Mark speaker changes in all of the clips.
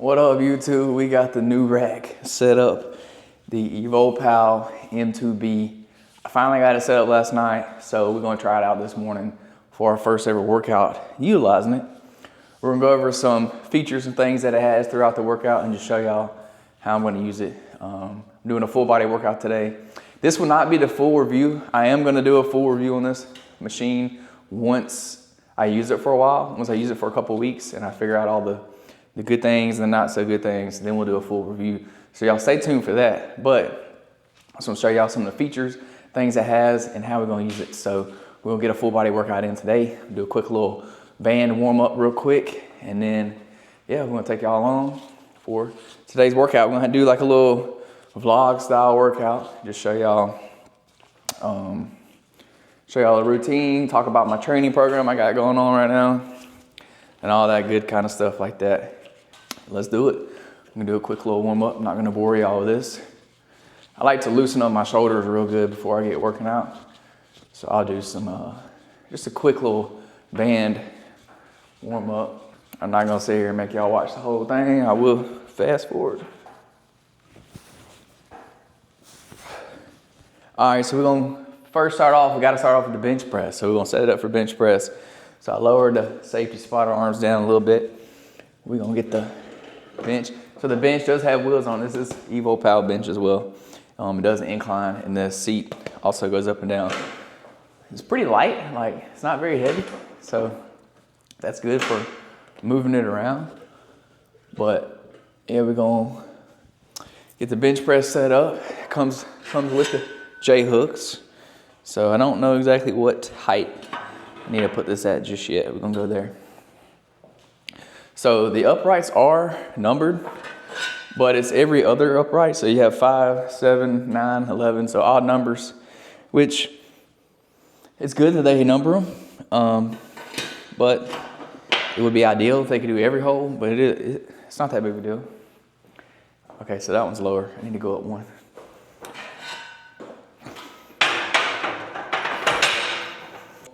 Speaker 1: What up, YouTube? We got the new rack set up, the EVOLPOW M2B. I finally got it set up last night, so we're gonna try it out this morning for our first ever workout utilizing it. We're gonna go over some features and things that it has throughout the workout and just show y'all how I'm gonna use it. I'm doing a full body workout today. This will not be the full review. I am gonna do a full review on this machine once I use it for a while, once I use it for a couple of weeks and I figure out all the good things and the not so good things, then we'll do a full review. So y'all stay tuned for that. But I just want to show y'all some of the features, things it has, and how we're gonna use it. So we're gonna get a full body workout in today, do a quick little band warm up real quick, and then yeah, we're gonna take y'all along for today's workout. We're gonna do like a little vlog style workout, just show y'all the routine, talk about my training program I got going on right now, and all that good kind of stuff like that. Let's do it. I'm gonna do a quick little warm up. I'm not gonna bore y'all with this. I like to loosen up my shoulders real good before I get working out. So I'll do some, just a quick little band warm up. I'm not gonna sit here and make y'all watch the whole thing. I will fast forward. All right, so we're gonna first start off, we gotta start off with the bench press. So we're gonna set it up for bench press. So I lowered the safety spotter arms down a little bit. We're gonna get the bench. So the bench does have wheels on. This is EVOLPOW bench as well. It doesn't incline, and the seat also goes up and down. It's pretty light, like it's not very heavy. So that's good for moving it around. But yeah, we're gonna get the bench press set up. It comes with the J hooks. So I don't know exactly what height I need to put this at just yet. We're gonna go there. So the uprights are numbered, but it's every other upright. So you have 5, 7, 9, 11, so odd numbers, which it's good that they number them. But it would be ideal if they could do every hole, but it's not that big of a deal. Okay, so that one's lower. I need to go up one.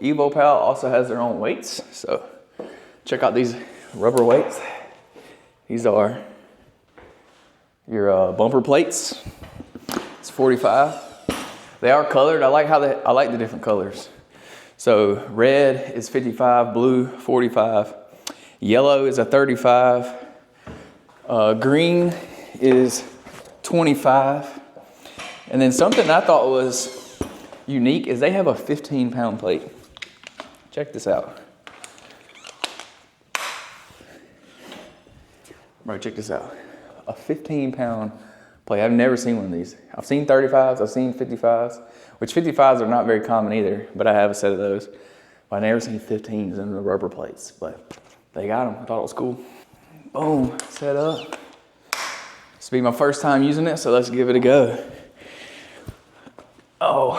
Speaker 1: EVOPOW also has their own weights, so check out these rubber weights. These are your bumper plates. It's 45. They are colored. I like the different colors. So red is 55, blue 45, yellow is a 35, green is 25, and then something I thought was unique is they have a 15-pound plate. Check this out. Bro, check this out. A 15-pound plate. I've never seen one of these. I've seen 35s, I've seen 55s, which 55s are not very common either, but I have a set of those. But I've never seen 15s in the rubber plates, but they got them. I thought it was cool. Boom, set up. This will be my first time using it, so let's give it a go. Oh,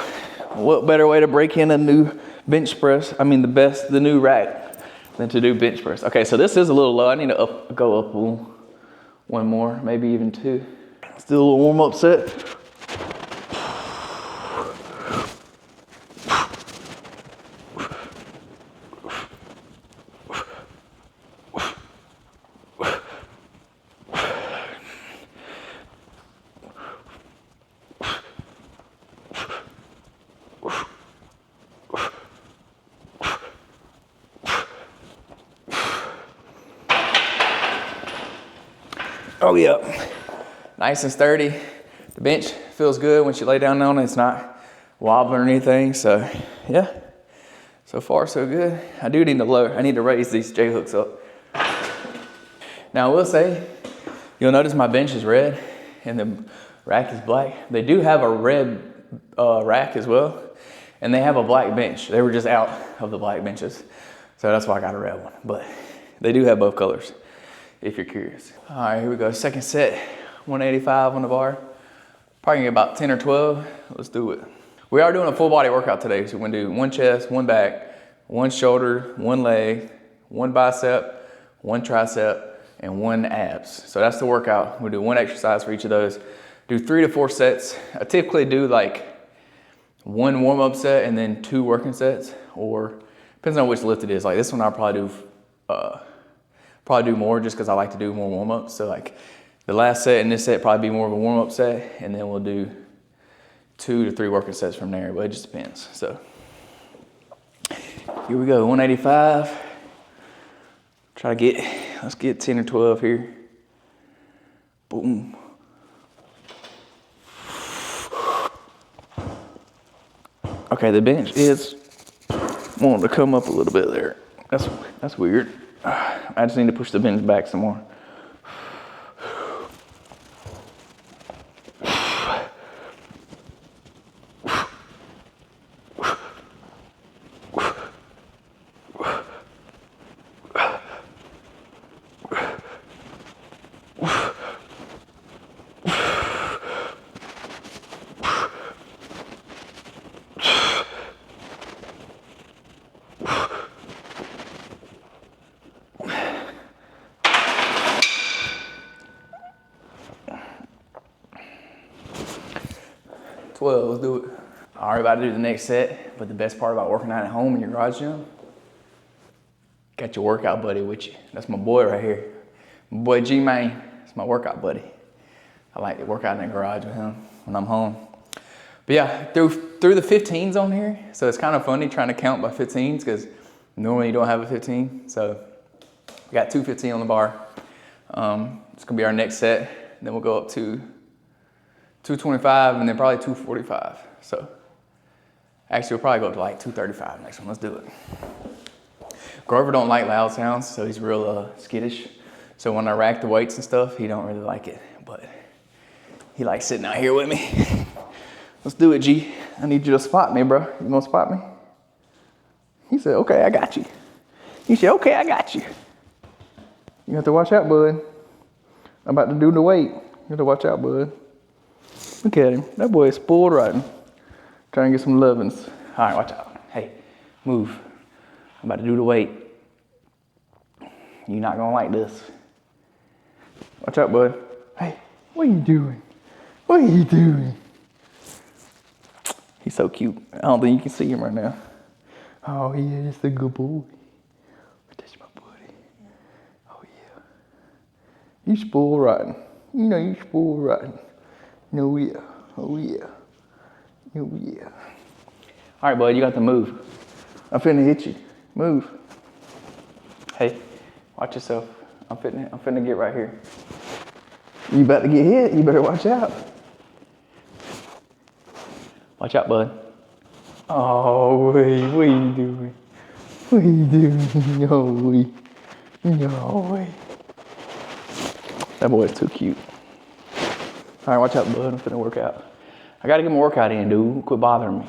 Speaker 1: what better way to break in a new bench press? The new rack than to do bench press. Okay, so this is a little low. I need to go up one more, maybe even two. Let's do a little warm up set. Oh yeah, nice and sturdy. The bench feels good once you lay down on it. It's not wobbling or anything. So yeah, so far so good. I do need to I need to raise these J hooks up. Now I will say, you'll notice my bench is red and the rack is black. They do have a red rack as well, and they have a black bench. They were just out of the black benches, so that's why I got a red one. But they do have both colors, if you're curious. All right, here we go. Second set, 185 on the bar. Probably gonna get about 10 or 12. Let's do it. We are doing a full body workout today. So we're gonna do one chest, one back, one shoulder, one leg, one bicep, one tricep, and one abs. So that's the workout. We'll do one exercise for each of those. Do 3 to 4 sets. I typically do like one warm-up set and then 2 working sets, or depends on which lift it is. Like this one I'll probably do Probably do more just because I like to do more warm-ups. So like the last set and this set probably be more of a warm-up set, and then we'll do 2 to 3 working sets from there, but it just depends. So here we go, 185. Let's get 10 or 12 here. Boom. Okay, the bench is wanting to come up a little bit there. That's weird. I just need to push the bench back some more. Let's do it. All right, about to do the next set, but the best part about working out at home in your garage gym, got your workout buddy with you. That's my boy right here. My boy G-Man, that's my workout buddy. I like to work out in the garage with him when I'm home. But yeah, through the 15s on here, so it's kind of funny trying to count by 15s because normally you don't have a 15. So we got 215 on the bar. It's gonna be our next set. Then we'll go up to 225 and then probably 245. So actually we'll probably go up to like 235 next one. Let's do it. Grover don't like loud sounds, so he's real skittish. So when I rack the weights and stuff, he don't really like it, but he likes sitting out here with me. Let's do it, G. I need you to spot me, bro. You gonna spot me? He said, okay, I got you. He said, okay, I got you. You have to watch out, bud. I'm about to do the weight. You have to watch out, bud. Look at him. That boy is spoiled rotten. Trying to get some lovin's. All right, watch out. Hey, move. I'm about to do the weight. You're not gonna like this. Watch out, bud. Hey, what are you doing? What are you doing? He's so cute. I don't think you can see him right now. Oh yeah, that's a good boy. That's my buddy. Oh yeah. You spoiled rotten. You know you spoiled rotten. No yeah. Oh yeah. Oh yeah. All right, bud, you got to move. I'm finna hit you. Move. Hey, watch yourself. I'm finna get right here. You about to get hit. You better watch out. Watch out, bud. Oh, wait, what are you doing? What are you doing? No way. No way. That boy is too cute. All right, watch out, bud. I'm finna work out. I gotta get my workout in, dude. Quit bothering me.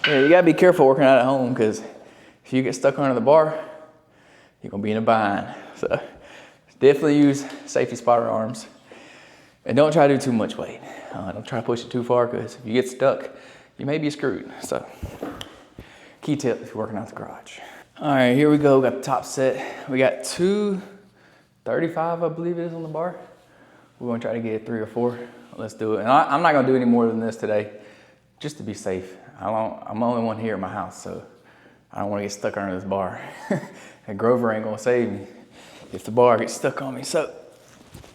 Speaker 1: Yeah, you gotta be careful working out at home because if you get stuck under the bar, you're gonna be in a bind. So definitely use safety spotter arms. And don't try to do too much weight. Don't try to push it too far because if you get stuck, you may be screwed. So key tip if you're working out the garage. All right, here we go. Got the top set. We got 235, I believe it is on the bar. We're gonna try to get 3 or 4. Let's do it. And I'm not gonna do any more than this today, just to be safe. I'm the only one here at my house, so I don't wanna get stuck under this bar. And Grover ain't gonna save me if the bar gets stuck on me. So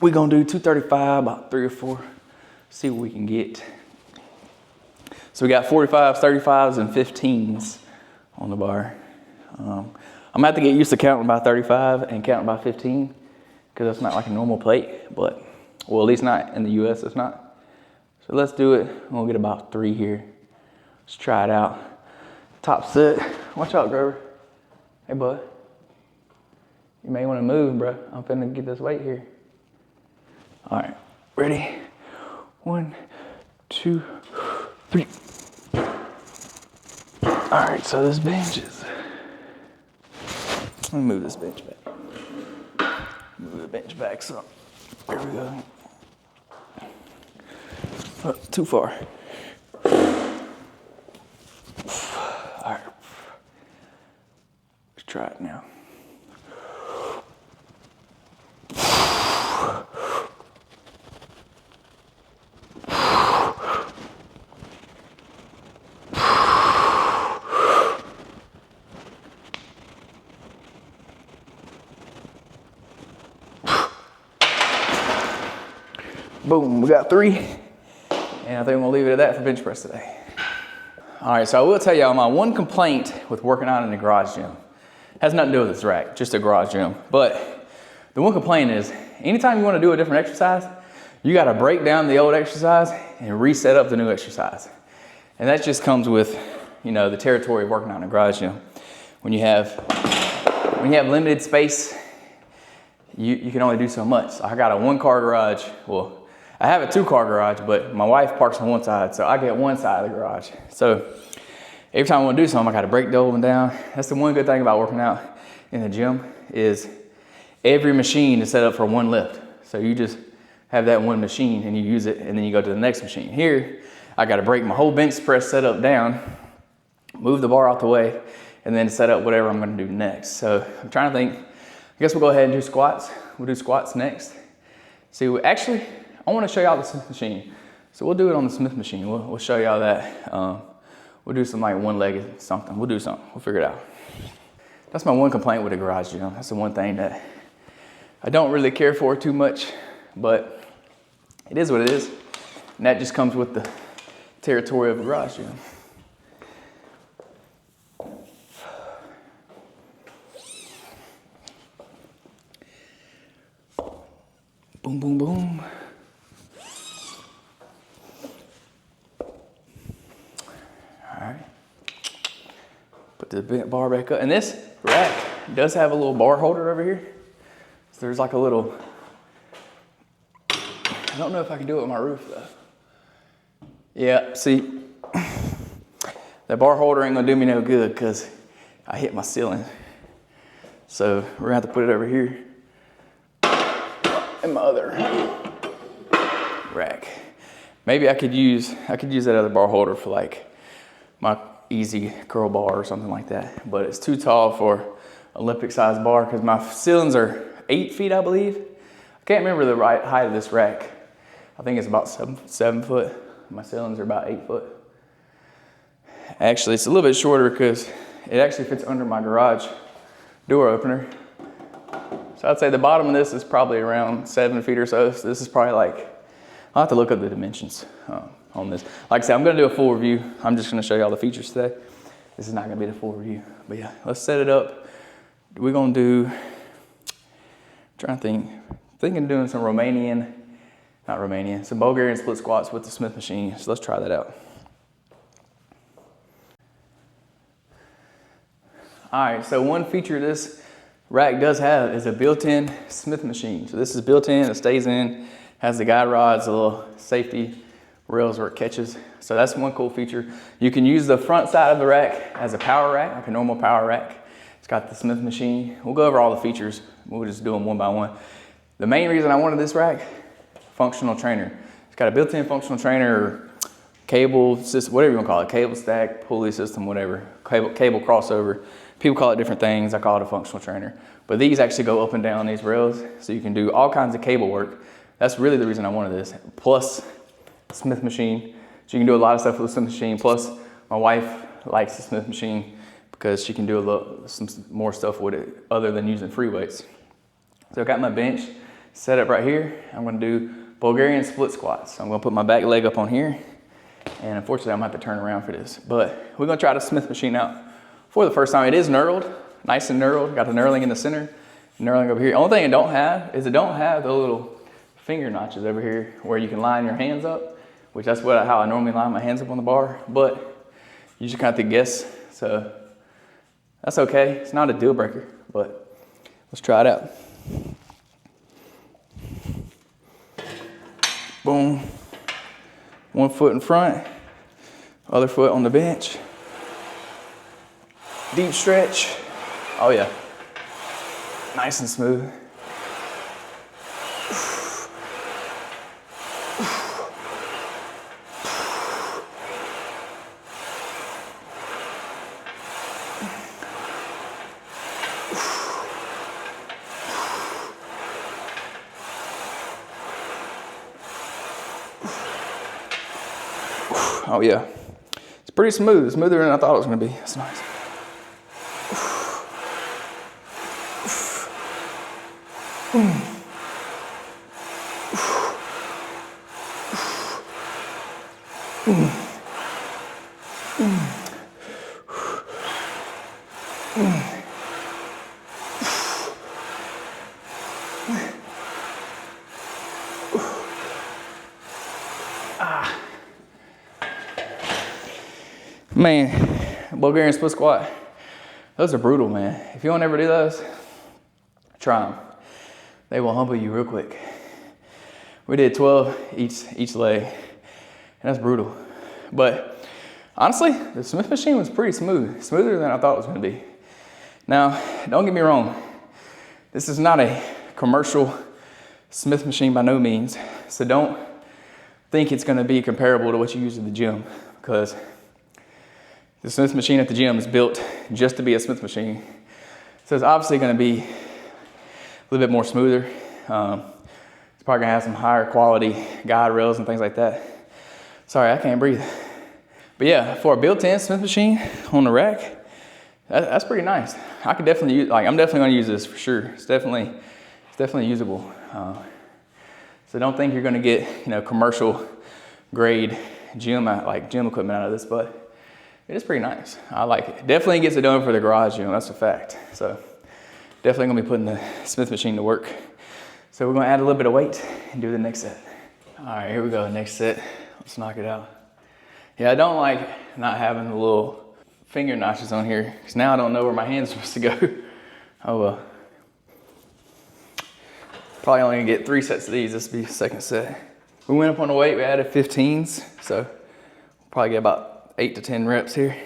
Speaker 1: we're gonna do 235, about 3 or 4, see what we can get. So we got 45s, 35s, and 15s on the bar. I'm gonna have to get used to counting by 35 and counting by 15 because that's not like a normal plate, but, well, at least not in the US, it's not. So let's do it. We'll get about 3 here. Let's try it out. Top set. Watch out, Grover. Hey, bud. You may want to move, bro. I'm finna get this weight here. All right, ready? 1, 2, 3. All right, so this bench is, let me move this bench back. Move the bench back some. There we go. Oh, too far. All right. Let's try it now. Boom, we got 3. And I think I'm gonna leave it at that for bench press today. All right, so I will tell y'all my one complaint with working out in the garage gym has nothing to do with this rack, just a garage gym. But the one complaint is anytime you wanna do a different exercise, you gotta break down the old exercise and reset up the new exercise. And that just comes with, you know, the territory of working out in a garage gym. When you have limited space, you can only do so much. So I got a 1-car garage. Well, I have a 2-car garage, but my wife parks on one side, so I get one side of the garage. So every time I want to do something, I got to break the old one down. That's the one good thing about working out in the gym is every machine is set up for one lift. So you just have that one machine and you use it, and then you go to the next machine. Here, I got to break my whole bench press setup down, move the bar out the way, and then set up whatever I'm going to do next. So I'm trying to think. I guess we'll go ahead and do squats. We'll do squats next. See, actually, I want to show y'all the Smith machine. So we'll do it on the Smith machine. We'll show y'all that. We'll do some like one-legged something. We'll do something. We'll figure it out. That's my one complaint with the garage gym. That's the one thing that I don't really care for too much, but it is what it is. And that just comes with the territory of a garage gym. Boom, boom, boom. All right. Put the bar back up. And this rack does have a little bar holder over here. So there's like a little, I don't know if I can do it with my roof though. Yeah, see, that bar holder ain't gonna do me no good because I hit my ceiling. So we're gonna have to put it over here in my other rack. Maybe I could use that other bar holder for like my easy curl bar or something like that. But it's too tall for Olympic size bar because my ceilings are 8 feet, I believe. I can't remember the right height of this rack. I think it's about 7 foot. My ceilings are about 8 foot. Actually, it's a little bit shorter because it actually fits under my garage door opener. So I'd say the bottom of this is probably around 7 feet or so. So this is probably like, I'll have to look up the dimensions on this. Like I said, I'm gonna do a full review. I'm just gonna show you all the features today. This is not gonna be the full review. But yeah, let's set it up. We're gonna do, I'm trying to think, thinking of doing some some Bulgarian split squats with the Smith machine. So let's try that out. All right, so one feature this rack does have is a built-in Smith machine. So this is built in, it stays in, has the guide rods, the little safety rails where it catches. So that's one cool feature. You can use the front side of the rack as a power rack, like a normal power rack. It's got the Smith machine. We'll go over all the features. We'll just do them one by one. The main reason I wanted this rack, functional trainer. It's got a built-in functional trainer, or cable system, whatever you want to call it, cable stack, pulley system, whatever, cable crossover. People call it different things. I call it a functional trainer. But these actually go up and down these rails, so you can do all kinds of cable work. That's really the reason I wanted this. Plus, Smith machine. So you can do a lot of stuff with the Smith machine. Plus, my wife likes the Smith machine because she can do some more stuff with it other than using free weights. So I got my bench set up right here. I'm gonna do Bulgarian split squats. So I'm gonna put my back leg up on here. And unfortunately, I'm gonna have to turn around for this. But we're gonna try the Smith machine out for the first time. It is knurled, nice and knurled. Got the knurling in the center, knurling over here. Only thing it don't have is it don't have the little finger notches over here where you can line your hands up, which that's how I normally line my hands up on the bar. But you just kind of have to guess. So that's okay. It's not a deal breaker, but let's try it out. Boom, One foot in front, other foot on the bench. Deep stretch. Oh yeah. Nice and smooth. Oh yeah, it's pretty smooth, smoother than I thought it was gonna be. That's nice. Man, Bulgarian split squat, those are brutal, man. If you don't ever do those, try them. They will humble you real quick. We did 12 each leg, and that's brutal. But honestly, the Smith machine was pretty smooth, smoother than I thought it was gonna be. Now, don't get me wrong, this is not a commercial Smith machine by no means, so don't think it's gonna be comparable to what you use at the gym, because the Smith machine at the gym is built just to be a Smith machine. So it's obviously gonna be a little bit more smoother. It's probably gonna have some higher quality guide rails and things like that. Sorry, I can't breathe. But yeah, for a built-in Smith machine on the rack, that's pretty nice. I could definitely use, I'm definitely gonna use this for sure. It's definitely usable. So don't think you're gonna get, commercial grade gym equipment out of this, but it is pretty nice. I like it. Definitely gets it done for the garage gym, that's a fact. So definitely gonna be putting the Smith machine to work. So we're gonna add a little bit of weight and do the next set. All right, here we go, next set. Let's knock it out. Yeah, I don't like not having the little finger notches on here, because now I don't know where my hand's supposed to go. Oh well. Probably only gonna get 3 sets of these. This will be the second set. We went up on the weight, we added 15s, so we'll probably get about 8 to 10 reps here.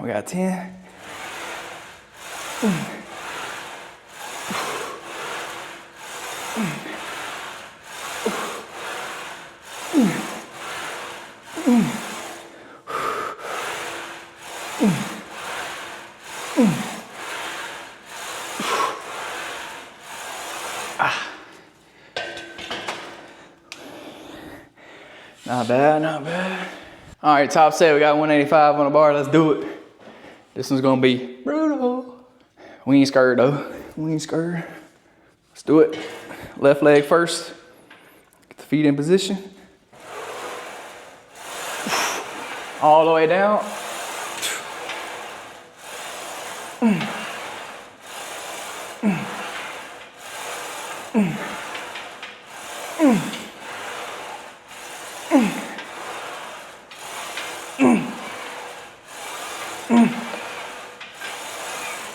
Speaker 1: We got 10. Not bad, not bad. All right, top set, we got 185 on the bar, let's do it. This one's gonna be brutal. We ain't scared though, we ain't scared. Let's do it. Left leg first. Get the feet in position. All the way down.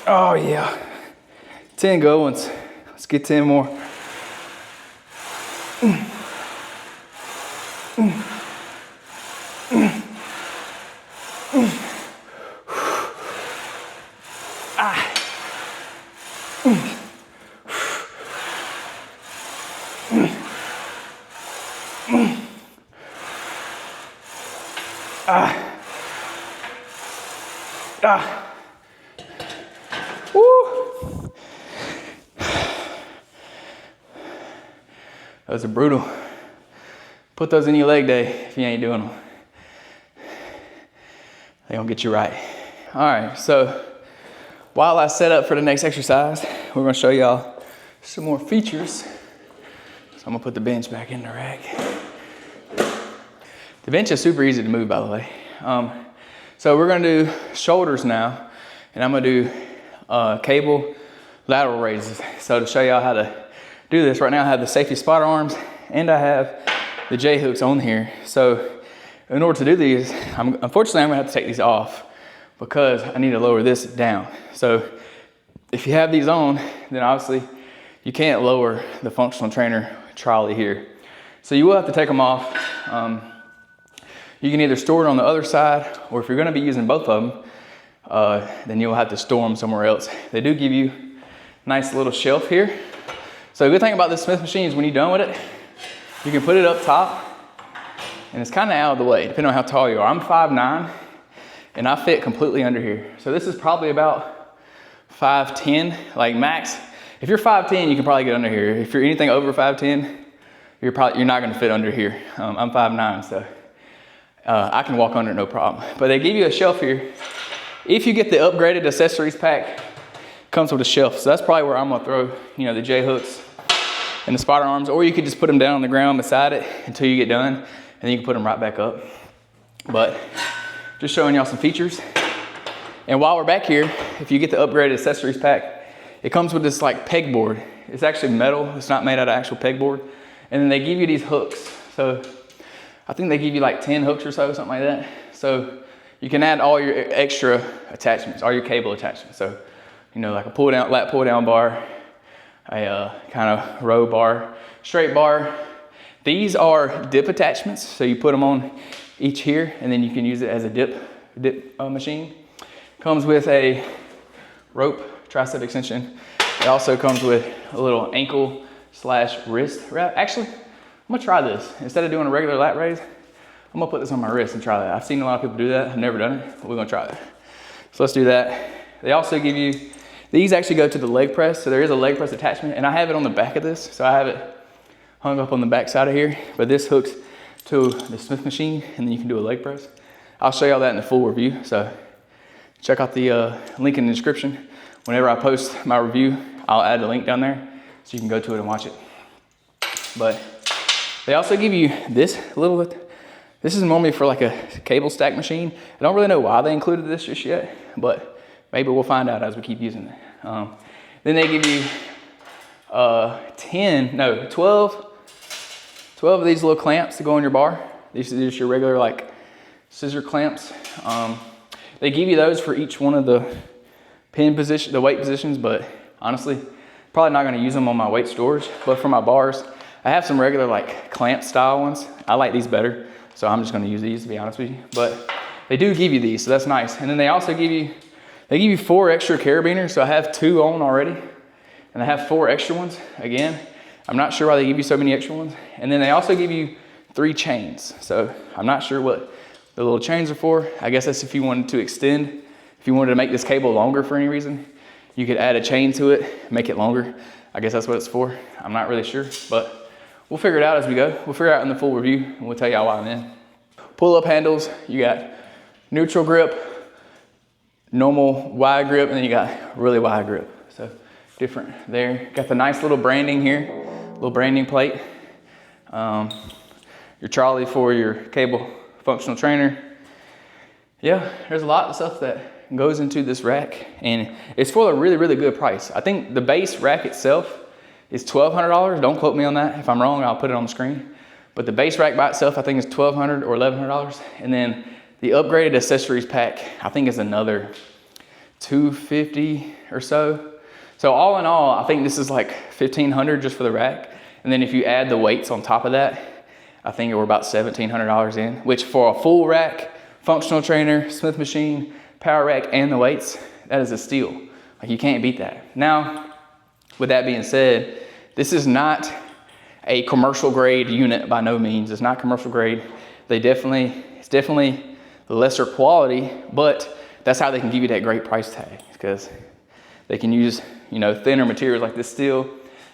Speaker 1: Oh yeah, 10 good ones. Let's get 10 more. Woo. Those are brutal. Put those in your leg day if you ain't doing them. They gonna get you right. All right, so while I set up for the next exercise, we're gonna show y'all some more features. So I'm gonna put the bench back in the rack. The bench is super easy to move, by the way. So we're gonna do shoulders now, and I'm gonna do cable lateral raises. So to show y'all how to do this, right now I have the safety spotter arms and I have the J hooks on here. So in order to do these, unfortunately I'm gonna have to take these off because I need to lower this down. So if you have these on, then obviously you can't lower the functional trainer trolley here. So you will have to take them off. You can either store it on the other side, or if you're gonna be using both of them, then you'll have to store them somewhere else. They do give you a nice little shelf here. So the good thing about this Smith machine is when you're done with it, you can put it up top and it's kind of out of the way, depending on how tall you are. I'm 5'9", and I fit completely under here. So this is probably about 5'10", like max. If you're 5'10", you can probably get under here. If you're anything over 5'10", you're not gonna fit under here. I'm 5'9", so I can walk under it no problem. But they give you a shelf here. If you get the upgraded accessories pack, it comes with a shelf. So that's probably where I'm gonna throw, the J hooks and the spotter arms, or you could just put them down on the ground beside it until you get done, and then you can put them right back up. But just showing y'all some features. And while we're back here, if you get the upgraded accessories pack, it comes with this like pegboard. It's actually metal, it's not made out of actual pegboard. And then they give you these hooks. So I think they give you like 10 hooks or so, something like that. So you can add all your extra attachments, all your cable attachments. So, like a pull down, lat pull down bar, a kind of row bar, straight bar. These are dip attachments. So you put them on each here and then you can use it as a dip machine. Comes with a rope tricep extension. It also comes with a little ankle / wrist wrap. Actually, I'm gonna try this. Instead of doing a regular lat raise, I'm gonna put this on my wrist and try that. I've seen a lot of people do that. I've never done it, but we're gonna try that. So let's do that. They also give you, these actually go to the leg press. So there is a leg press attachment, and I have it on the back of this. So I have it hung up on the back side of here, but this hooks to the Smith machine, and then you can do a leg press. I'll show y'all that in the full review. So check out the link in the description. Whenever I post my review, I'll add the link down there so you can go to it and watch it. But they also give you this this is normally for like a cable stack machine. I don't really know why they included this just yet, but maybe we'll find out as we keep using it. Then they give you 12 of these little clamps to go on your bar. These are just your regular like scissor clamps. They give you those for each one of the the weight positions, but honestly, probably not gonna use them on my weight storage. But for my bars, I have some regular like clamp style ones. I like these better, so I'm just gonna use these to be honest with you. But they do give you these, so that's nice. And then they also give you 4 extra carabiners. So I have 2 on already, and I have 4 extra ones. Again, I'm not sure why they give you so many extra ones. And then they also give you 3 chains. So I'm not sure what the little chains are for. I guess that's if you wanted to extend, if you wanted to make this cable longer for any reason, you could add a chain to it, make it longer. I guess that's what it's for. I'm not really sure, but we'll figure it out as we go. We'll figure it out in the full review, and we'll tell y'all why I'm in. Pull-up handles, you got neutral grip, normal wide grip, and then you got really wide grip. So different there. Got the nice little branding here, little branding plate. Your trolley for your cable functional trainer. Yeah, there's a lot of stuff that goes into this rack, and it's for a really, really good price. I think the base rack itself is $1,200. Don't quote me on that. If I'm wrong, I'll put it on the screen. But the base rack by itself, I think is $1,200 or $1,100. And then the upgraded accessories pack, I think is another $250 or so. So all in all, I think this is like $1,500 just for the rack. And then if you add the weights on top of that, I think we're about $1,700 in, which for a full rack, functional trainer, Smith machine, power rack, and the weights, that is a steal. Like, you can't beat that. Now, with that being said, this is not a commercial grade unit by no means. It's not commercial grade. It's definitely lesser quality, but that's how they can give you that great price tag, because they can use, thinner materials like this steel.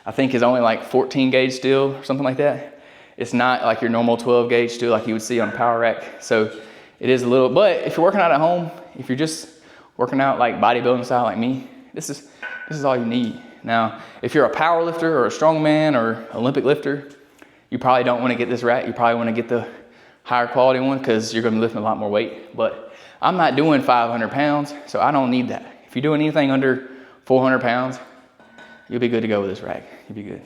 Speaker 1: I think is only like 14 gauge steel or something like that. It's not like your normal 12 gauge steel like you would see on a power rack. So it is a little, but if you're working out at home, if you're just working out like bodybuilding style like me, this is all you need. Now, if you're a power lifter or a strongman or Olympic lifter, you probably don't want to get this rack. You probably want to get the higher quality one because you're going to be lifting a lot more weight. But I'm not doing 500 pounds, so I don't need that. If you're doing anything under 400 pounds, you'll be good to go with this rack. You'll be good.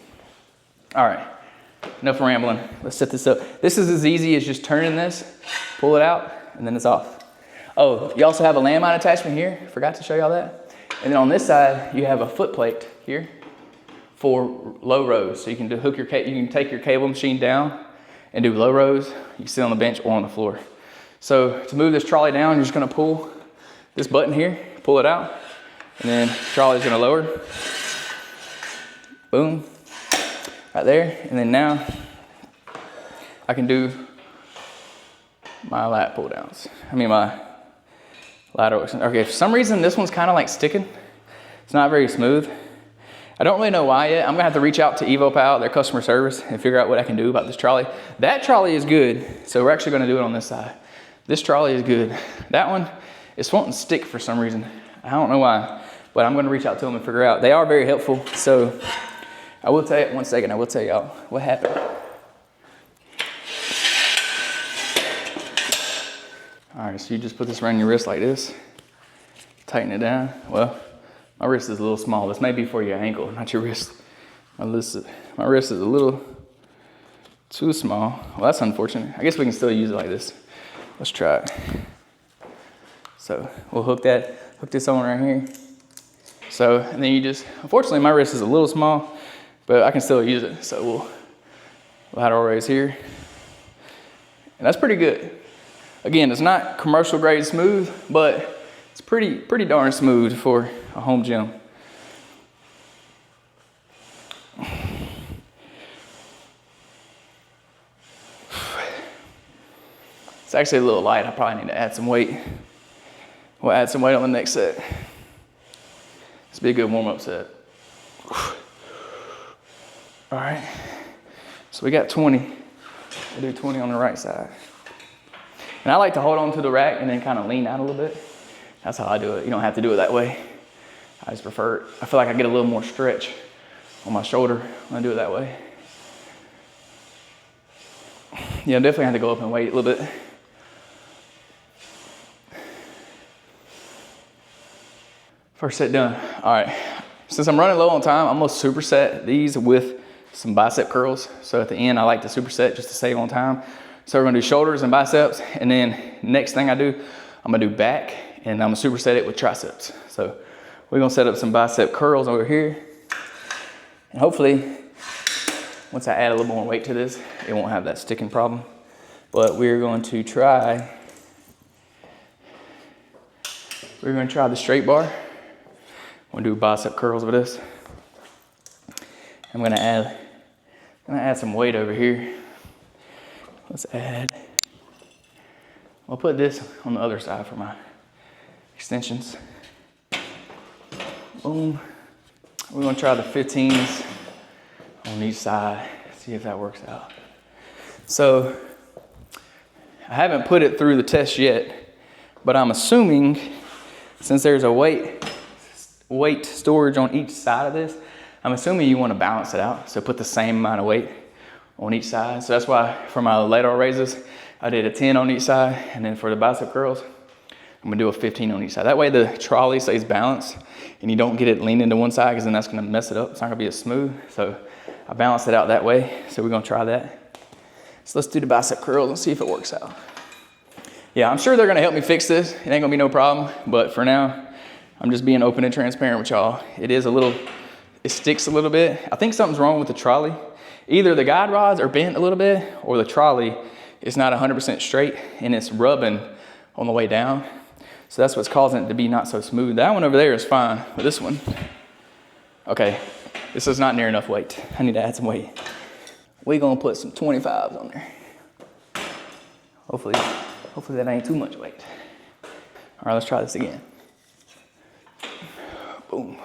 Speaker 1: All right, enough rambling. Let's set this up. This is as easy as just turning this, pull it out, and then it's off. Oh, you also have a landmine attachment here. Forgot to show y'all that. And then on this side, you have a foot plate here for low rows. So you can you can take your cable machine down and do low rows. You can sit on the bench or on the floor. So to move this trolley down, you're just gonna pull this button here, pull it out, and then the trolley's gonna lower. Boom, right there. And then now I can do my lat pull downs. My lateral. Okay, for some reason this one's kind of like sticking. It's not very smooth. I don't really know why yet. I'm gonna have to reach out to EVOLPOW, their customer service, and figure out what I can do about this trolley. That trolley is good, so we're actually gonna do it on this side. This trolley is good. That one is wanting to stick for some reason. I don't know why, but I'm gonna reach out to them and figure out. They are very helpful, so I will tell you, one second, I will tell y'all what happened. All right, so you just put this around your wrist like this, tighten it down. Well, my wrist is a little small. This may be for your ankle, not your wrist. My wrist is a little too small. Well, that's unfortunate. I guess we can still use it like this. Let's try it. So we'll hook this on right here. So, and then you just, unfortunately my wrist is a little small, but I can still use it. So we'll lateral raise here. And that's pretty good. Again, it's not commercial grade smooth, but it's pretty darn smooth for a home gym. It's actually a little light. I probably need to add some weight. We'll add some weight on the next set. This will be a good warm-up set. All right, so we got 20. We'll do 20 on the right side. And I like to hold on to the rack and then kind of lean out a little bit. That's how I do it. You don't have to do it that way. I just prefer it. I feel like I get a little more stretch on my shoulder when I do it that way. Yeah, I definitely have to go up and weight a little bit. First set done. All right, since I'm running low on time, I'm gonna superset these with some bicep curls. So at the end, I like to superset just to save on time. So we're gonna do shoulders and biceps, and then next thing I do, I'm gonna do back, and I'm gonna superset it with triceps. So we're gonna set up some bicep curls over here. And hopefully, once I add a little more weight to this, it won't have that sticking problem. But we're going to try the straight bar. I'm gonna do bicep curls with this. I'm gonna add some weight over here. Let's add, I'll put this on the other side for my extensions. Boom. We're gonna try the 15s on each side, see if that works out. So, I haven't put it through the test yet, but I'm assuming since there's a weight storage on each side of this, I'm assuming you wanna balance it out. So put the same amount of weight on each side. So that's why for my lateral raises, I did a 10 on each side. And then for the bicep curls, I'm gonna do a 15 on each side. That way the trolley stays balanced and you don't get it leaning to one side because then that's gonna mess it up. It's not gonna be as smooth. So I balance it out that way. So we're gonna try that. So let's do the bicep curls and see if it works out. Yeah, I'm sure they're gonna help me fix this. It ain't gonna be no problem. But for now, I'm just being open and transparent with y'all. It sticks a little bit. I think something's wrong with the trolley. Either the guide rods are bent a little bit or the trolley is not 100% straight and it's rubbing on the way down. So that's what's causing it to be not so smooth. That one over there is fine, but this one, okay, this is not near enough weight. I need to add some weight. We're gonna put some 25s on there. Hopefully that ain't too much weight. All right, let's try this again. Boom.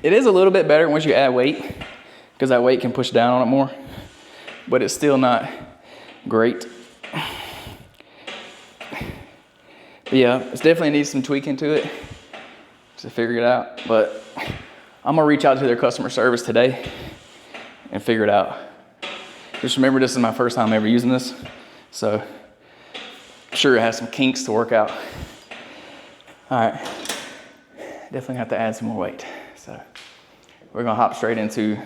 Speaker 1: It is a little bit better once you add weight because that weight can push down on it more, but it's still not great. But yeah, it definitely needs some tweaking to it to figure it out, but I'm gonna reach out to their customer service today and figure it out. Just remember, this is my first time ever using this, so sure it has some kinks to work out. All right, definitely have to add some more weight. So we're gonna hop straight into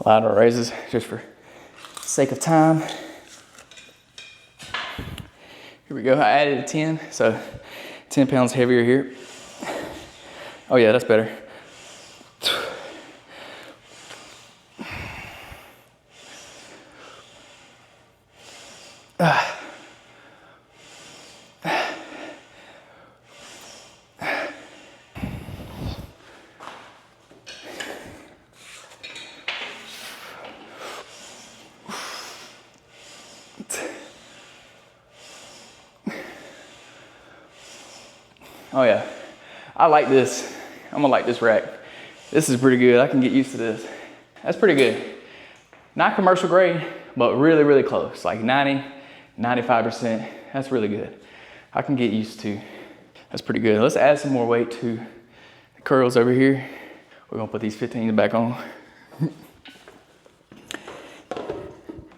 Speaker 1: lateral raises just for sake of time. Here we go, I added a 10, so 10 pounds heavier here. Oh yeah, that's better. Oh yeah, I like this. I'm gonna like this rack. This is pretty good. I can get used to this. That's pretty good. Not commercial grade, but really, really close. Like 90, 95%. That's really good. I can get used to. That's pretty good. Let's add some more weight to the curls over here. We're gonna put these 15s back on.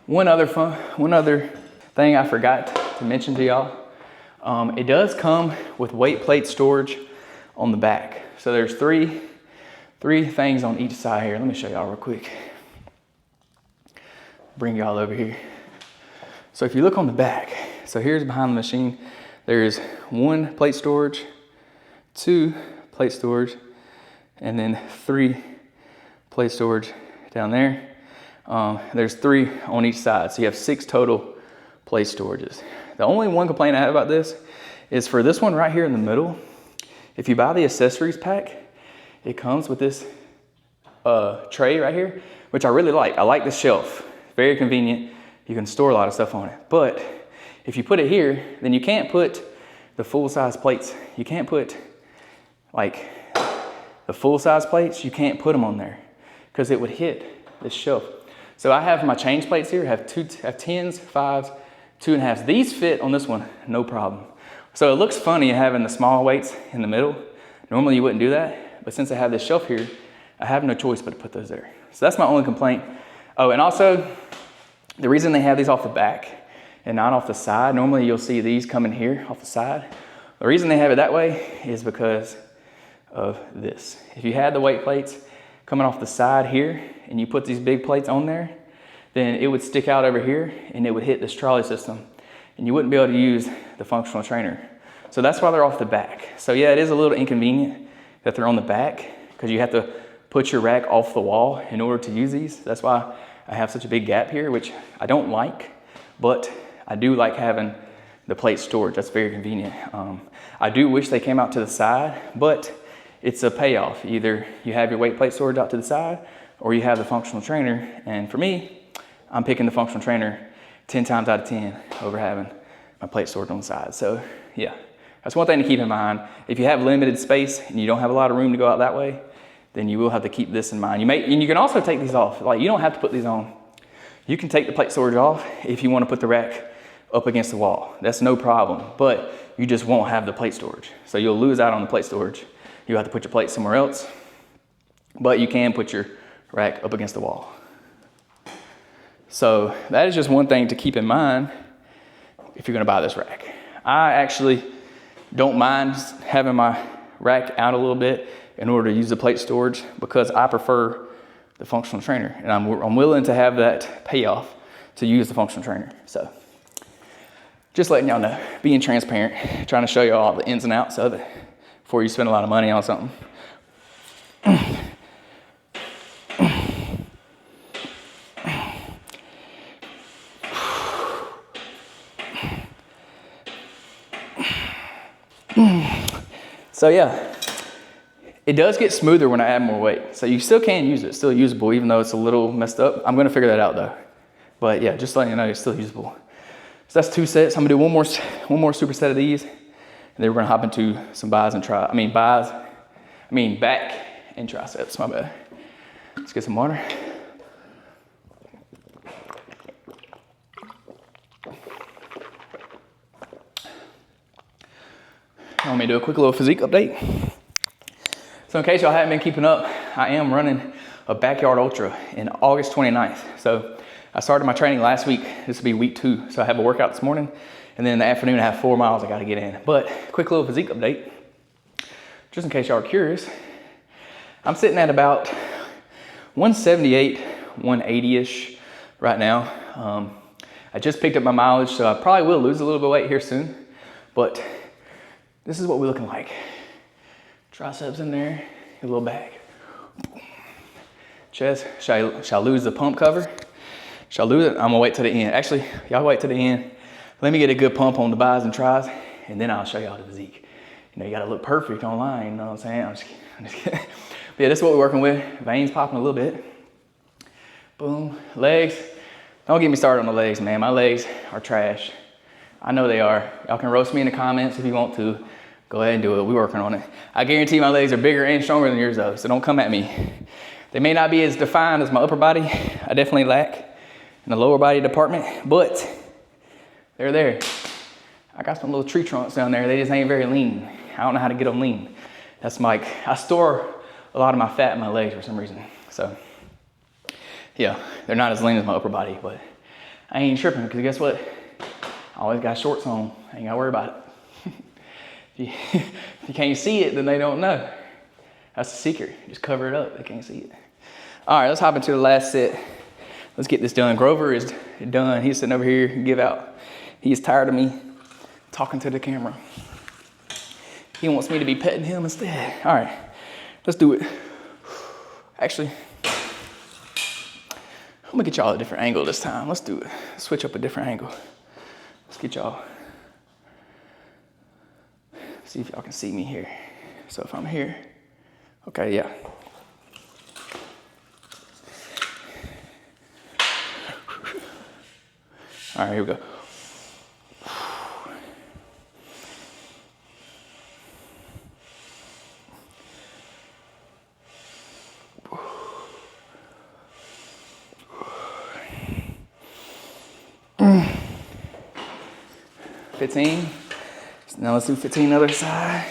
Speaker 1: One other thing I forgot to mention to y'all. It does come with weight plate storage on the back. So there's three things on each side here. Let me show y'all real quick. Bring y'all over here. So if you look on the back, so here's behind the machine, there's 1 plate storage, 2 plate storage, and then 3 plate storage down there. There's 3 on each side. So you have 6 total plate storages. The only one complaint I have about this is for this one right here in the middle. If you buy the accessories pack, it comes with this tray right here, which I really like. I like the shelf, very convenient. You can store a lot of stuff on it. But if you put it here, then you can't put the full size plates. You can't put like the full size plates, you can't put them on there because it would hit this shelf. So I have my change plates here, have 10s, 5s, 2.5s. These fit on this one, no problem. So it looks funny having the small weights in the middle. Normally you wouldn't do that, but since I have this shelf here, I have no choice but to put those there. So that's my only complaint. Oh, and also, the reason they have these off the back and not off the side, normally you'll see these coming here off the side. The reason they have it that way is because of this. If you had the weight plates coming off the side here and you put these big plates on there, then it would stick out over here and it would hit this trolley system and you wouldn't be able to use the functional trainer. So that's why they're off the back. So yeah, it is a little inconvenient that they're on the back because you have to put your rack off the wall in order to use these. That's why I have such a big gap here, which I don't like, but I do like having the plate storage. That's very convenient. I do wish they came out to the side, but it's a payoff. Either you have your weight plate storage out to the side or you have the functional trainer. And for me, I'm picking the functional trainer 10 times out of 10 over having my plate storage on the side. So yeah, that's one thing to keep in mind. If you have limited space and you don't have a lot of room to go out that way, then you will have to keep this in mind. And you can also take these off. Like, you don't have to put these on. You can take the plate storage off if you want to put the rack up against the wall. That's no problem, but you just won't have the plate storage. So you'll lose out on the plate storage. You'll have to put your plate somewhere else, but you can put your rack up against the wall. So that is just one thing to keep in mind if you're gonna buy this rack. I actually don't mind having my rack out a little bit in order to use the plate storage because I prefer the functional trainer and I'm willing to have that payoff to use the functional trainer. So just letting y'all know, being transparent, trying to show you all the ins and outs of it before you spend a lot of money on something. So yeah, it does get smoother when I add more weight. So you still can use it, it's still usable, even though it's a little messed up. I'm gonna figure that out though. But yeah, just letting you know, it's still usable. So that's 2 sets. I'm gonna do one more superset of these, and then we're gonna hop into some back and triceps, my bad. Let's get some water. Let me do a quick little physique update. So in case y'all haven't been keeping up, I am running a backyard ultra in August 29th. So I started my training last week. This will be week 2. So I have a workout this morning And then in the afternoon, I have 4 miles I gotta get in. But quick little physique update, just in case y'all are curious. I'm sitting at about 178, 180-ish right now. I just picked up my mileage, so I probably will lose a little bit of weight here soon. But this is what we're looking like. Triceps in there, a little back. Chest, shall I lose the pump cover? Shall I lose it? I'm gonna wait till the end. Actually, y'all wait till the end. Let me get a good pump on the bis and tris, and then I'll show y'all the physique. You know, you gotta look perfect online, you know what I'm saying? I'm just kidding. But yeah, this is what we're working with. Veins popping a little bit. Boom, legs. Don't get me started on the legs, man. My legs are trash. I know they are. Y'all can roast me in the comments if you want to. Go ahead and do it. We're working on it. I guarantee my legs are bigger and stronger than yours though, so don't come at me. They may not be as defined as my upper body. I definitely lack in the lower body department, but they're there. I got some little tree trunks down there. They just ain't very lean. I don't know how to get them lean. That's like, I store a lot of my fat in my legs for some reason. So yeah, they're not as lean as my upper body, but I ain't tripping because guess what? I always got shorts on. I ain't gotta worry about it. If you can't see it, then they don't know. That's the secret. Just cover it up. They can't see it. All right, let's hop into the last set. Let's get this done. Grover is done. He's sitting over here, give out. He is tired of me talking to the camera. He wants me to be petting him instead. All right, let's do it. Actually, I'm gonna get y'all a different angle this time. Let's do it. Switch up a different angle. Let's get y'all. See if y'all can see me here. So if I'm here, okay, yeah. All right, here we go. Mm. 15. Now let's do 15 other side.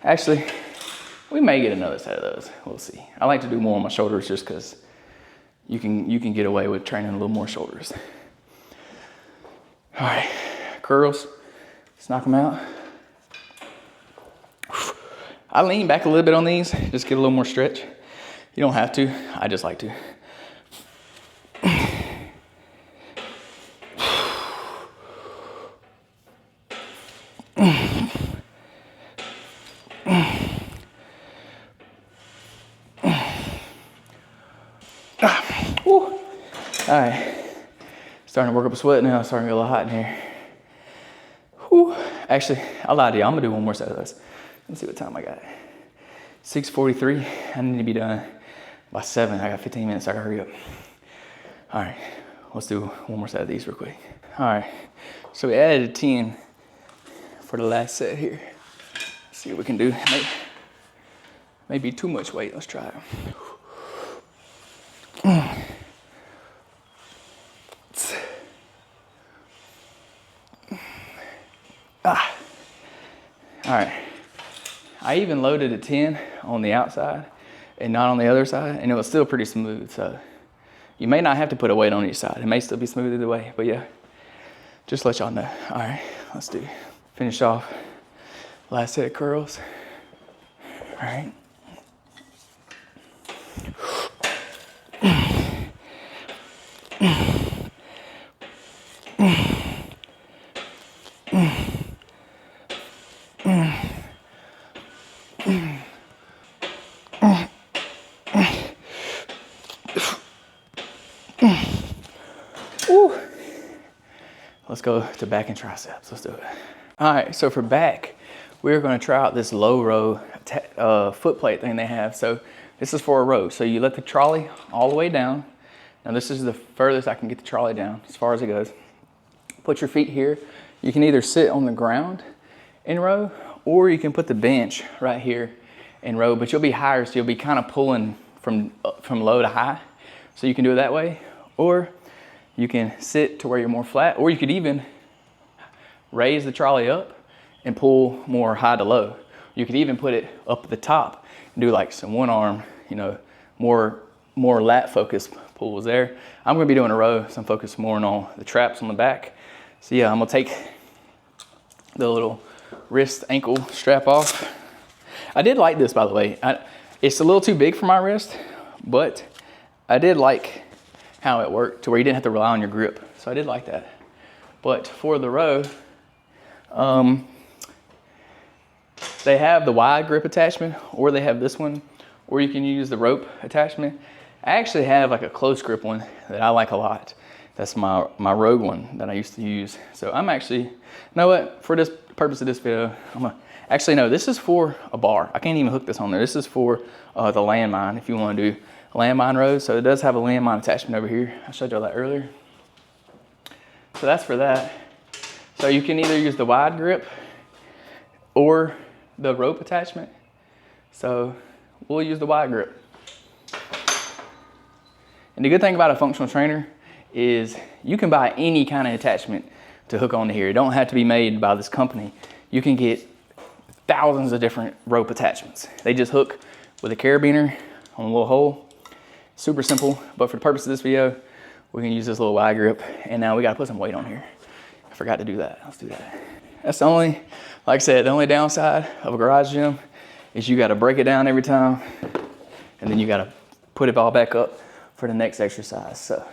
Speaker 1: Actually, we may get another set of those. We'll see. I like to do more on my shoulders just because you can get away with training a little more shoulders. All right, curls. Let's knock them out. I lean back a little bit on these, just get a little more stretch. You don't have to, I just like to. All right, starting to work up a sweat now, starting to get a little hot in here. Whew. Actually, I lied to you, I'm gonna do one more set of those. Let's see what time I got. 6:43, I need to be done by 7. I got 15 minutes, I gotta hurry up. All right, let's do one more set of these real quick. All right, so we added a 10 for the last set here. Let's see what we can do. Maybe too much weight, let's try it. All right, I even loaded a 10 on the outside and not on the other side, and it was still pretty smooth, so you may not have to put a weight on each side. It may still be smooth either way, but yeah, just let y'all know. All right, let's do, finish off last set of curls. All right. Let's go to back and triceps. Let's do it. All right, so for back, we're gonna try out this low row foot plate thing they have. So this is for a row. So you let the trolley all the way down. Now this is the furthest I can get the trolley down as far as it goes. Put your feet here. You can either sit on the ground in row, or you can put the bench right here in row, but you'll be higher, so you'll be kind of pulling from low to high. So you can do it that way, or you can sit to where you're more flat, or you could even raise the trolley up and pull more high to low. You could even put it up at the top and do like some one arm, you know, more lat focused pulls there. I'm gonna be doing a row, so I'm focused more on the traps on the back. So yeah, I'm gonna take the little wrist ankle strap off. I did like this, by the way. It's a little too big for my wrist, but I did like how it worked to where you didn't have to rely on your grip. So I did like that. But for the row, they have the wide grip attachment, or they have this one, or you can use the rope attachment. I actually have like a close grip one that I like a lot. That's my Rogue one that I used to use. So I'm actually, you know what, for this purpose of this video, actually no, this is for a bar. I can't even hook this on there. This is for the landmine, if you want to do landmine rows. So it does have a landmine attachment over here. I showed y'all that earlier. So that's for that. So you can either use the wide grip or the rope attachment. So we'll use the wide grip. And the good thing about a functional trainer is you can buy any kind of attachment to hook onto here. It don't have to be made by this company. You can get thousands of different rope attachments. They just hook with a carabiner on a little hole. Super simple, but for the purpose of this video, we can use this little wide grip. And now we gotta put some weight on here. I forgot to do that. Let's do that. That's the only, like I said, the only downside of a garage gym is you gotta break it down every time, and then you gotta put it all back up for the next exercise. So,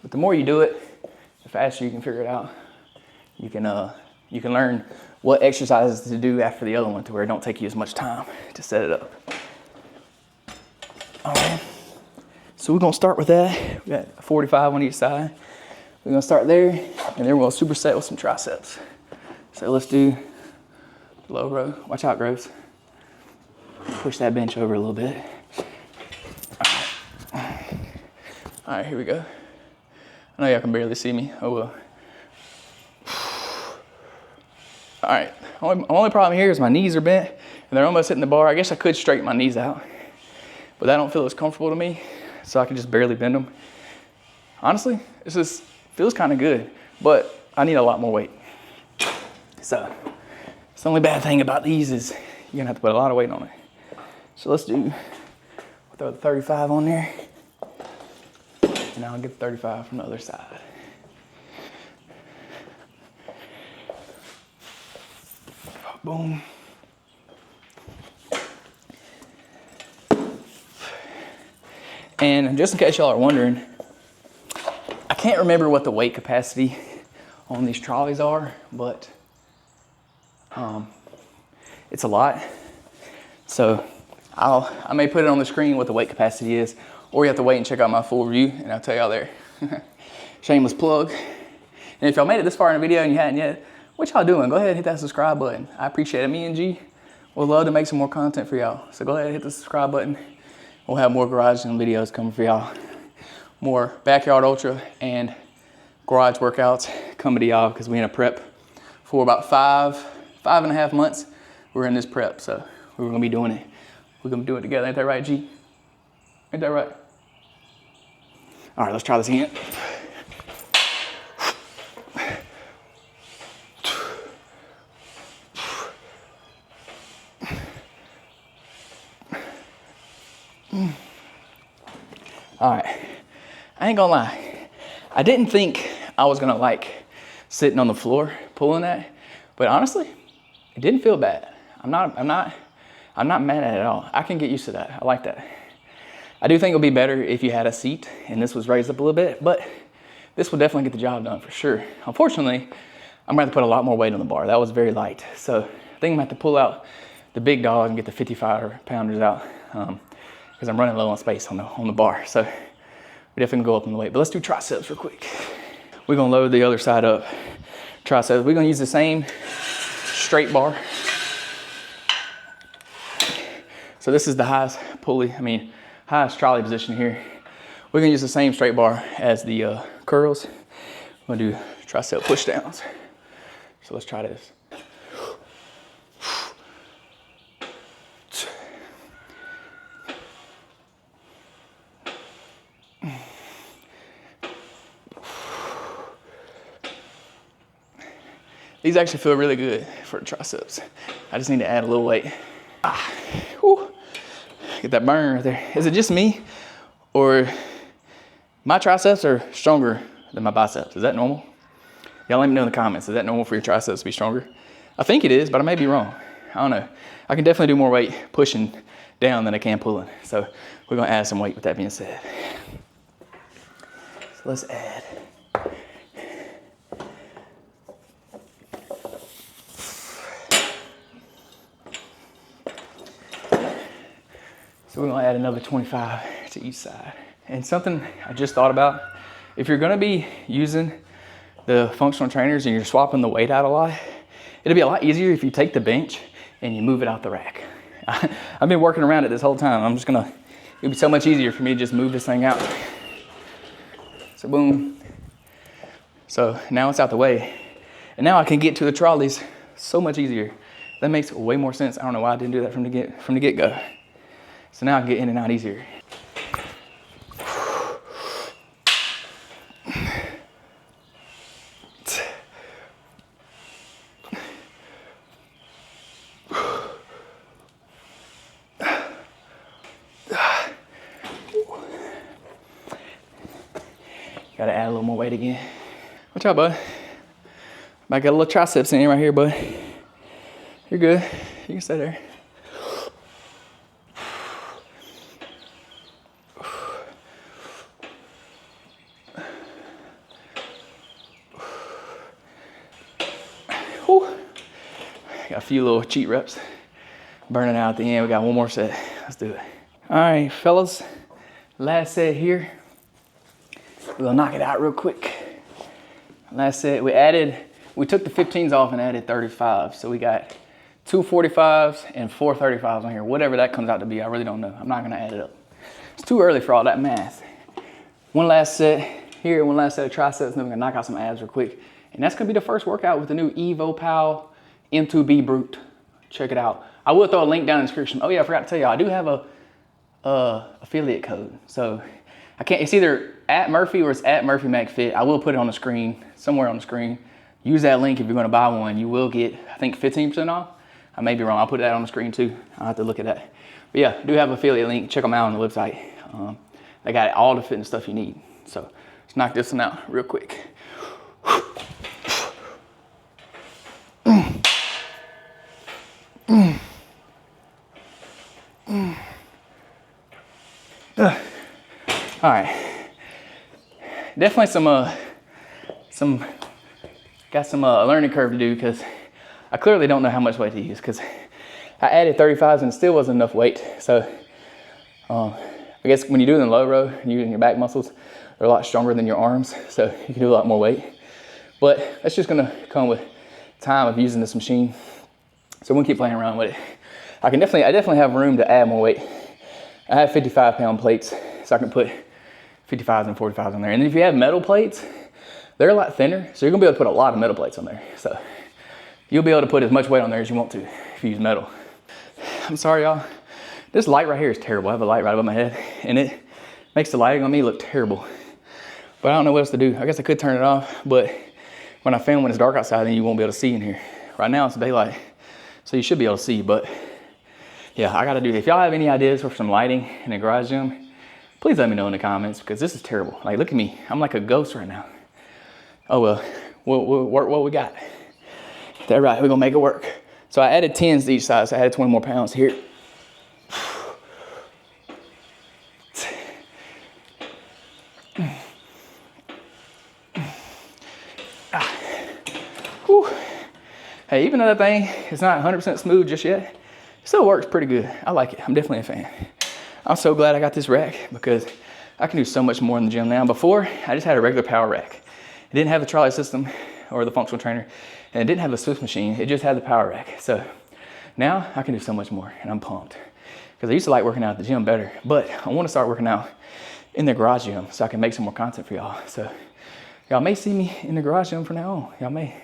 Speaker 1: but the more you do it, the faster you can figure it out. You can learn what exercises to do after the other one to where it don't take you as much time to set it up. All right, so we're gonna start with that. We got 45 on each side. We're gonna start there, and then we're gonna superset with some triceps. So let's do low row. Watch out, Groves. Push that bench over a little bit. All right, here we go. I know y'all can barely see me. Oh well. All right, only problem here is my knees are bent and they're almost hitting the bar. I guess I could straighten my knees out, but that don't feel as comfortable to me, so I can just barely bend them. Honestly, this just feels kind of good, but I need a lot more weight. So, it's the only bad thing about these is you're gonna have to put a lot of weight on it. So let's do, we'll throw the 35 on there, and I'll get the 35 from the other side. Boom. And just in case y'all are wondering, I can't remember what the weight capacity on these trolleys are, but it's a lot. So I may put it on the screen what the weight capacity is, or you have to wait and check out my full review and I'll tell y'all there. Shameless plug. And if y'all made it this far in the video and you hadn't yet, what y'all doing? Go ahead and hit that subscribe button. I appreciate it. Me and G would love to make some more content for y'all. So go ahead and hit the subscribe button. We'll have more garage gym videos coming for y'all. More backyard ultra and garage workouts coming to y'all because we in a prep for about five and a half months. We're in this prep, so we're gonna be doing it. We're gonna do it together. Ain't that right, G? Ain't that right? All right, let's try this again. All right, I ain't gonna lie. I didn't think I was gonna like sitting on the floor pulling that, but honestly, it didn't feel bad. I'm not mad at it at all. I can get used to that. I like that. I do think it'll be better if you had a seat and this was raised up a little bit, but this will definitely get the job done for sure. Unfortunately, I'm gonna have to put a lot more weight on the bar. That was very light. So I think I'm gonna have to pull out the big dog and get the 55-pounders out because I'm running low on space on the bar. So we definitely gonna go up on the weight, but let's do triceps real quick. We're gonna load the other side up. Triceps, we're gonna use the same straight bar. So this is the highest highest trolley position here. We're gonna use the same straight bar as the curls. We're gonna do tricep push downs. So let's try this. These actually feel really good for the triceps. I just need to add a little weight. Whew. Get that burn right there. Is it just me, or my triceps are stronger than my biceps? Is that normal? Y'all let me know in the comments. Is that normal for your triceps to be stronger? I think it is, but I may be wrong. I don't know. I can definitely do more weight pushing down than I can pulling. So we're gonna add some weight with that being said. So let's add. So we're gonna add another 25 to each side. And something I just thought about, if you're gonna be using the functional trainers and you're swapping the weight out a lot, it'll be a lot easier if you take the bench and you move it out the rack. I've been working around it this whole time. It'll be so much easier for me to just move this thing out. So boom. So now it's out the way. And now I can get to the trolleys so much easier. That makes way more sense. I don't know why I didn't do that from the get-go. So now I can get in and out easier. Gotta add a little more weight again. Watch out, bud. I got a little triceps in right here, bud. You're good. You can stay there. Whew. Got a few little cheat reps. Burning out at the end. We got one more set. Let's do it. All right, fellas. Last set here. We'll knock it out real quick. Last set, we took the 15s off and added 35. So we got 2 45s and 4 35s on here. Whatever that comes out to be, I really don't know. I'm not gonna add it up. It's too early for all that math. One last set here, one last set of triceps, and then we're gonna knock out some abs real quick. And that's gonna be the first workout with the new EVOLPOW M2B Brute. Check it out. I will throw a link down in the description. Oh yeah, I forgot to tell you, I do have a affiliate code. So it's either at Murphy or it's at Murphy McFit. I will put it on the screen, somewhere on the screen. Use that link if you're gonna buy one. You will get, I think, 15% off. I may be wrong, I'll put that on the screen too. I'll have to look at that. But yeah, I do have an affiliate link. Check them out on the website. They got all the fitness stuff you need. So let's knock this one out real quick. All right, definitely got some learning curve to do because I clearly don't know how much weight to use because I added 35s and it still wasn't enough weight. So I guess when you do it in low row, you're using your back muscles, they're a lot stronger than your arms, so you can do a lot more weight. But that's just gonna come with time of using this machine. So we'll keep playing around with it. I definitely have room to add more weight. I have 55-pound plates, so I can put 55s and 45s on there. And if you have metal plates, they're a lot thinner, so you're gonna be able to put a lot of metal plates on there. So you'll be able to put as much weight on there as you want to if you use metal. I'm sorry, y'all. This light right here is terrible. I have a light right above my head, and it makes the lighting on me look terrible. But I don't know what else to do. I guess I could turn it off, but when I film when it's dark outside, then you won't be able to see in here. Right now it's daylight, so you should be able to see, but yeah, I gotta do it. If y'all have any ideas for some lighting in a garage gym, please let me know in the comments because this is terrible. Like, look at me. I'm like a ghost right now. Oh well, we'll work what we got. That's right, we're gonna make it work. So I added 10s to each side, so I added 20 more pounds here. Hey, even though that thing is not 100% smooth just yet, it still works pretty good. I like it. I'm definitely a fan. I'm so glad I got this rack because I can do so much more in the gym now. Before, I just had a regular power rack. It didn't have the trolley system or the functional trainer, and it didn't have the Swift machine. It just had the power rack. So now I can do so much more, and I'm pumped because I used to like working out at the gym better, but I want to start working out in the garage gym so I can make some more content for y'all. So y'all may see me in the garage gym from now on. Y'all may.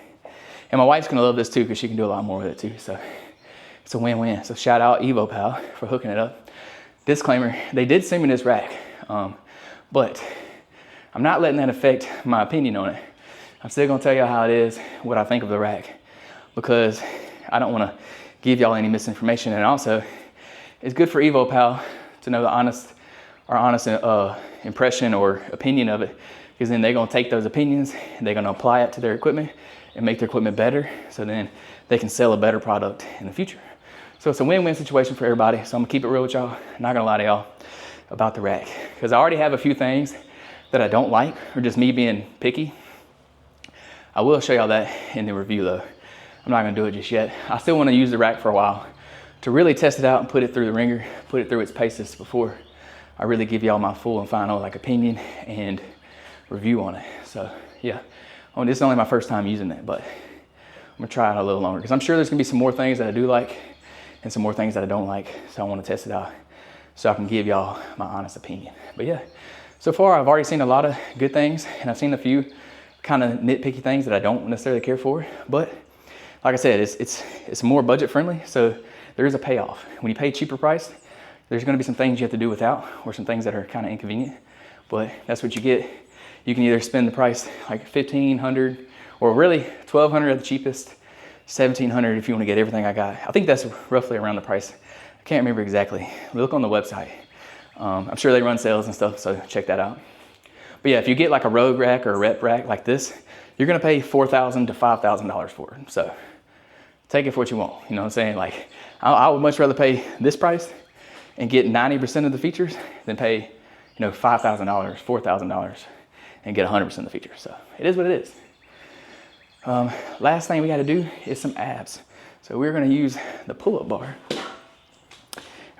Speaker 1: And my wife's gonna love this too because she can do a lot more with it too. So it's a win-win. So shout out EVOPOW for hooking it up. Disclaimer, they did send me this rack, but I'm not letting that affect my opinion on it. I'm still gonna tell y'all how it is, what I think of the rack. because I don't want to give y'all any misinformation. And also, it's good for EVOLPOW to know the honest impression or opinion of it, because then they're going to take those opinions and they're going to apply it to their equipment and make their equipment better, so then they can sell a better product in the future. So it's a win-win situation for everybody. So I'm gonna keep it real with y'all. I'm not gonna lie to y'all about the rack, because I already have a few things that I don't like, or just me being picky. I will show y'all that in the review though. I'm not gonna do it just yet. I still wanna use the rack for a while to really test it out and put it through the ringer, put it through its paces before I really give y'all my full and final opinion and review on it. So yeah. This is only my first time using it, but I'm gonna try it a little longer, because I'm sure there's gonna be some more things that I do like and some more things that I don't like. So I wanna test it out so I can give y'all my honest opinion. But yeah, so far I've already seen a lot of good things, and I've seen a few kind of nitpicky things that I don't necessarily care for. But like I said, it's more budget friendly, so there is a payoff. When you pay cheaper price, there's gonna be some things you have to do without, or some things that are kind of inconvenient, but that's what you get. You can either spend the price like $1,500, or really $1,200 at the cheapest, $1,700 if you want to get everything I got. I think that's roughly around the price. I can't remember exactly. Look on the website. I'm sure they run sales and stuff, so check that out. But yeah, if you get like a road rack or a rep rack like this, you're gonna pay $4,000 to $5,000 for it. So take it for what you want. You know what I'm saying? Like, I would much rather pay this price and get 90% of the features than pay, $5,000, $4,000 and get 100% of the features. So it is what it is. Last thing we got to do is some abs. So we're going to use the pull-up bar, and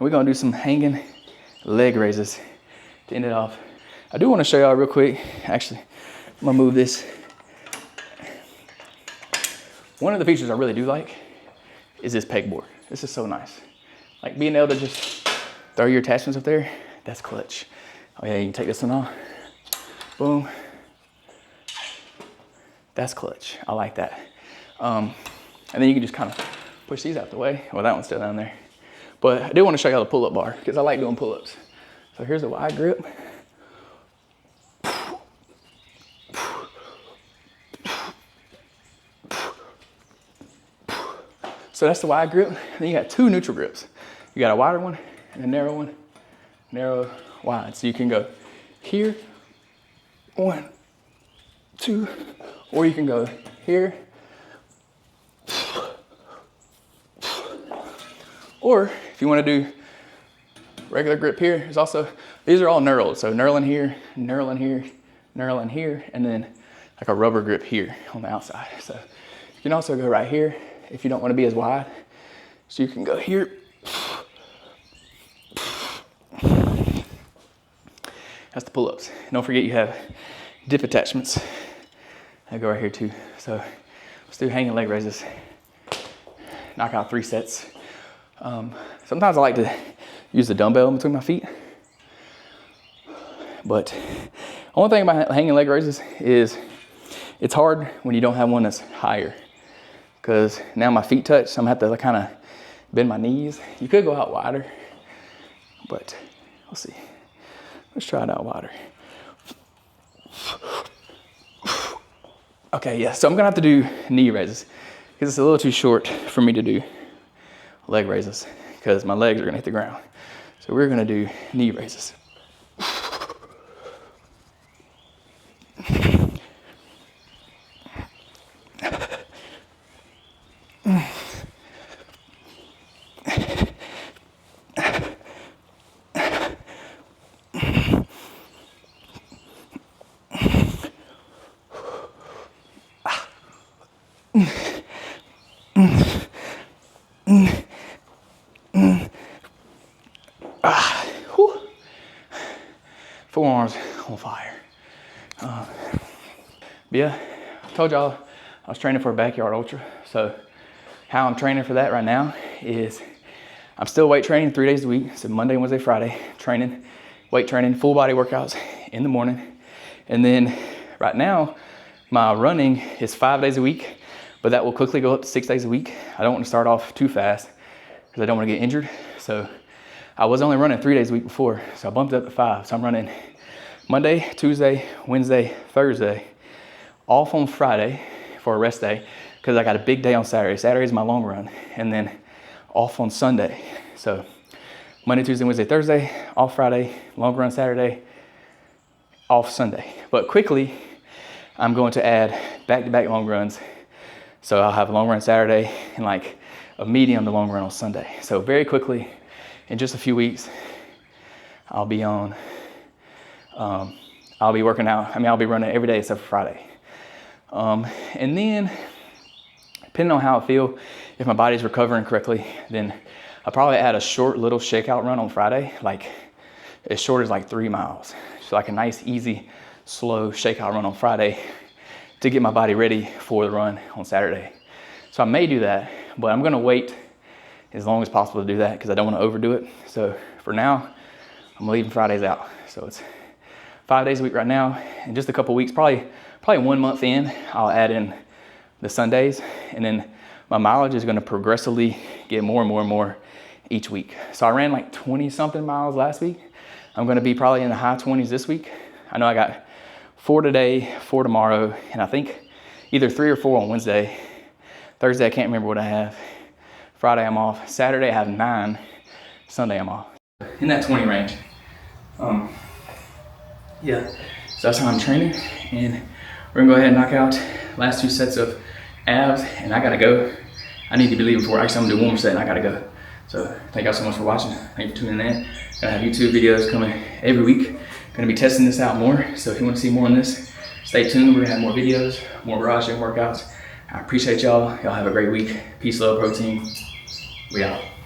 Speaker 1: we're going to do some hanging leg raises to end it off. I do want to show y'all real quick. Actually, I'm going to move this. One of the features I really do like is this pegboard. This is so nice. Like being able to just throw your attachments up there, that's clutch. Oh yeah, you can take this one off. Boom. That's clutch. I like that. And then you can just kind of push these out the way. Well, that one's still down there. But I do want to show y'all the pull-up bar, because I like doing pull-ups. So here's the wide grip. So that's the wide grip. Then you got two neutral grips. You got a wider one and a narrow one. Narrow, wide. So you can go here, 1, 2, or you can go here, or if you want to do regular grip here, there's also, these are all knurled. So knurl in here, knurl in here, knurl in here, and then like a rubber grip here on the outside. So you can also go right here if you don't want to be as wide. So you can go here. That's the pull-ups. Don't forget you have dip attachments. I go right here too. So let's do hanging leg raises. Knock out 3 sets. Sometimes I like to use the dumbbell in between my feet. But only thing about hanging leg raises is it's hard when you don't have one that's higher, because now my feet touch, so I'm gonna have to kind of bend my knees. You could go out wider, but we'll see. Let's try it out wider. Okay, yeah, so I'm gonna have to do knee raises, because it's a little too short for me to do leg raises, because my legs are gonna hit the ground. So we're gonna do knee raises. Forearms on fire. But yeah, I told y'all I was training for a backyard ultra. So how I'm training for that right now is I'm still weight training 3 days a week. So Monday, Wednesday, Friday, training, weight training, full body workouts in the morning. And then right now, my running is 5 days a week, but that will quickly go up to 6 days a week. I don't want to start off too fast because I don't want to get injured. So I was only running 3 days a week before, so I bumped it up to 5. So I'm running Monday, Tuesday, Wednesday, Thursday, off on Friday for a rest day, because because I got a big day on Saturday. Saturday is my long run, and then off on Sunday. So Monday, Tuesday, Wednesday, Thursday, off Friday, long run Saturday, off Sunday. But quickly, I'm going to add back-to-back long runs. So I'll have a long run Saturday and like a medium to long run on Sunday. So very quickly, in just a few weeks, I'll be on, I'll be working out. I mean, I'll be running every day except for Friday. And then, depending on how I feel, if my body's recovering correctly, then I'll probably add a short little shakeout run on Friday, like as short as like 3 miles. So like a nice, easy, slow shakeout run on Friday to get my body ready for the run on Saturday. So I may do that, but I'm gonna wait as long as possible to do that because I don't wanna overdo it. So for now, I'm leaving Fridays out. So it's 5 days a week right now. In just a couple weeks, probably 1 month in, I'll add in the Sundays, and then my mileage is gonna progressively get more and more and more each week. So I ran like 20 something miles last week. I'm gonna be probably in the high 20s this week. I know I got 4 today, 4 tomorrow, and I think either 3 or 4 on Wednesday. Thursday, I can't remember what I have. Friday, I'm off. Saturday, I have 9. Sunday, I'm off. In that 20 range. Yeah, so that's how I'm training, and we're gonna go ahead and knock out last 2 sets of abs, and I gotta go. I need to be leaving for work. Actually, I'm gonna do one more set and I gotta go. So thank y'all so much for watching. Thank you for tuning in. Gonna have YouTube videos coming every week. Gonna be testing this out more. So if you wanna see more on this, stay tuned. We're gonna have more videos, more garage gym workouts. I appreciate y'all. Y'all have a great week. Peace, love, protein. We out.